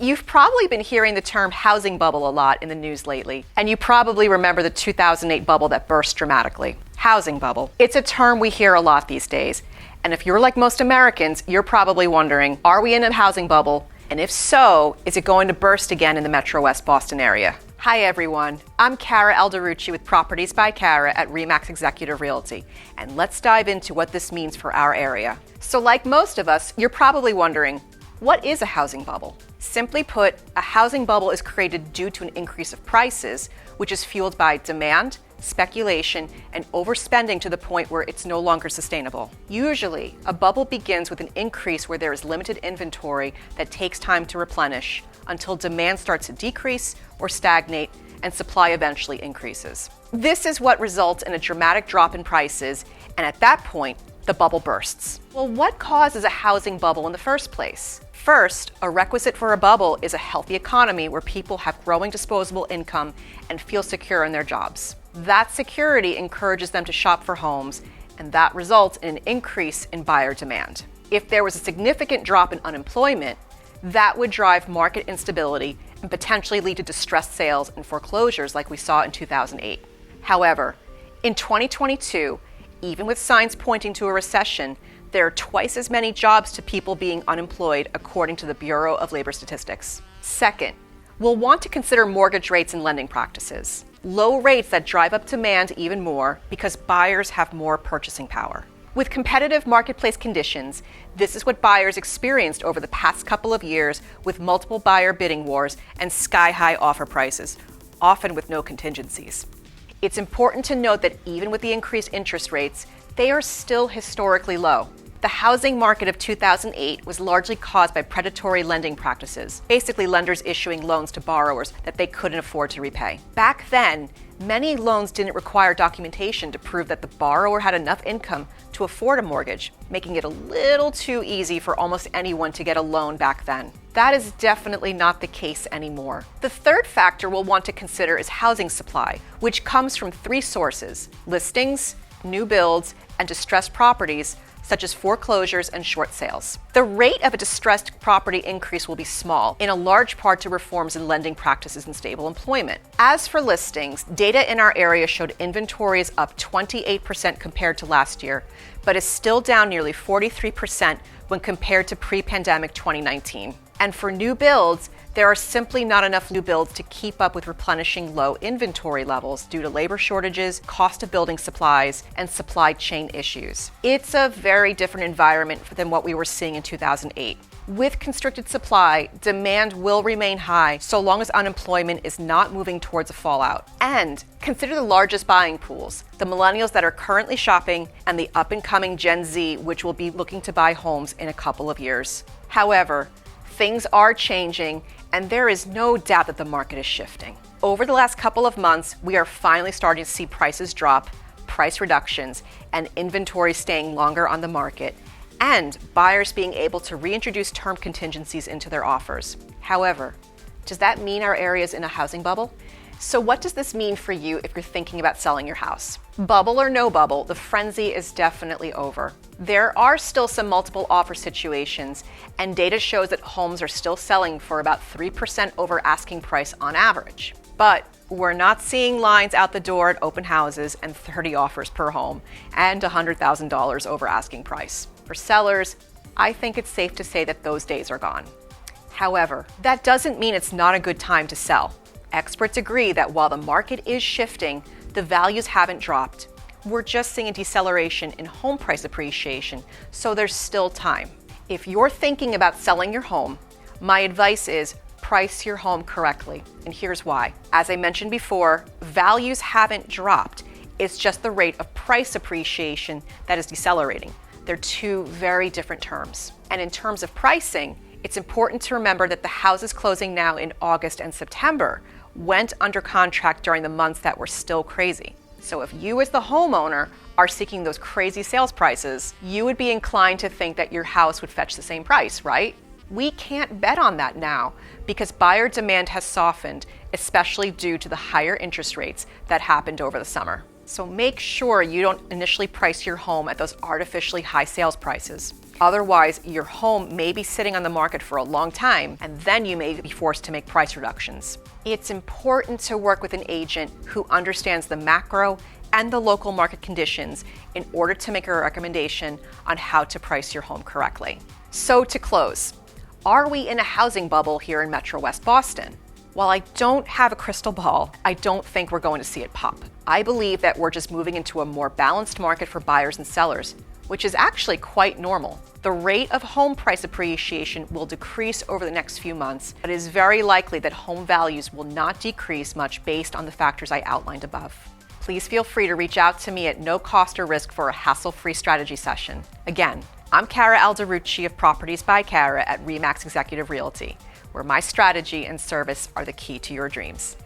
You've probably been hearing the term housing bubble a lot in the news lately, and you probably remember the 2008 bubble that burst dramatically. Housing bubble. It's a term we hear a lot these days, and if you're like most Americans, you're probably wondering, are we in a housing bubble? And if so, is it going to burst again in the Metrowest Boston area? Hi everyone, I'm Cara Alderucci with Properties by Cara at RE/MAX Executive Realty, and let's dive into what this means for our area. So like most of us, you're probably wondering, what is a housing bubble? Simply put, a housing bubble is created due to an increase of prices, which is fueled by demand, speculation, and overspending to the point where it's no longer sustainable. Usually, a bubble begins with an increase where there is limited inventory that takes time to replenish until demand starts to decrease or stagnate and supply eventually increases. This is what results in a dramatic drop in prices, and at that point, the bubble bursts. Well, what causes a housing bubble in the first place? First, a requisite for a bubble is a healthy economy where people have growing disposable income and feel secure in their jobs. That security encourages them to shop for homes, and that results in an increase in buyer demand. If there was a significant drop in unemployment, that would drive market instability and potentially lead to distressed sales and foreclosures like we saw in 2008. However, in 2022, even with signs pointing to a recession, there are twice as many jobs to people being unemployed, according to the Bureau of Labor Statistics. Second, we'll want to consider mortgage rates and lending practices. Low rates that drive up demand even more because buyers have more purchasing power. With competitive marketplace conditions, this is what buyers experienced over the past couple of years with multiple buyer bidding wars and sky-high offer prices, often with no contingencies. It's important to note that even with the increased interest rates, they are still historically low. The housing market of 2008 was largely caused by predatory lending practices, basically lenders issuing loans to borrowers that they couldn't afford to repay. Back then, many loans didn't require documentation to prove that the borrower had enough income to afford a mortgage, making it a little too easy for almost anyone to get a loan back then. That is definitely not the case anymore. The third factor we'll want to consider is housing supply, which comes from three sources: listings, new builds, and distressed properties, such as foreclosures and short sales. The rate of a distressed property increase will be small, in a large part to reforms in lending practices and stable employment. As for listings, data in our area showed inventory is up 28% compared to last year, but is still down nearly 43% when compared to pre-pandemic 2019. And for new builds, there are simply not enough new builds to keep up with replenishing low inventory levels due to labor shortages, cost of building supplies, and supply chain issues. It's a very different environment than what we were seeing in 2008. With constricted supply, demand will remain high so long as unemployment is not moving towards a fallout. And consider the largest buying pools: the millennials that are currently shopping and the up-and-coming Gen Z, which will be looking to buy homes in a couple of years. However, things are changing, and there is no doubt that the market is shifting. Over the last couple of months, we are finally starting to see prices drop, price reductions, and inventory staying longer on the market, and buyers being able to reintroduce term contingencies into their offers. However, does that mean our area is in a housing bubble? So what does this mean for you if you're thinking about selling your house? Bubble or no bubble, the frenzy is definitely over. There are still some multiple offer situations, and data shows that homes are still selling for about 3% over asking price on average. But we're not seeing lines out the door at open houses and 30 offers per home and $100,000 over asking price. For sellers, I think it's safe to say that those days are gone. However, that doesn't mean it's not a good time to sell. Experts agree that while the market is shifting, the values haven't dropped. We're just seeing a deceleration in home price appreciation, so there's still time. If you're thinking about selling your home, my advice is price your home correctly, and here's why. As I mentioned before, values haven't dropped. It's just the rate of price appreciation that is decelerating. They're two very different terms. And in terms of pricing, it's important to remember that the houses closing now in August and September went under contract during the months that were still crazy. So if you as the homeowner are seeking those crazy sales prices, you would be inclined to think that your house would fetch the same price, right? We can't bet on that now because buyer demand has softened, especially due to the higher interest rates that happened over the summer. So make sure you don't initially price your home at those artificially high sales prices. Otherwise, your home may be sitting on the market for a long time, and then you may be forced to make price reductions. It's important to work with an agent who understands the macro and the local market conditions in order to make a recommendation on how to price your home correctly. So to close, are we in a housing bubble here in Metrowest Boston? While I don't have a crystal ball, I don't think we're going to see it pop. I believe that we're just moving into a more balanced market for buyers and sellers, which is actually quite normal. The rate of home price appreciation will decrease over the next few months, but it is very likely that home values will not decrease much based on the factors I outlined above. Please feel free to reach out to me at no cost or risk for a hassle-free strategy session. Again, I'm Cara Alderucci of Properties by Cara at RE/MAX Executive Realty, where my strategy and service are the key to your dreams.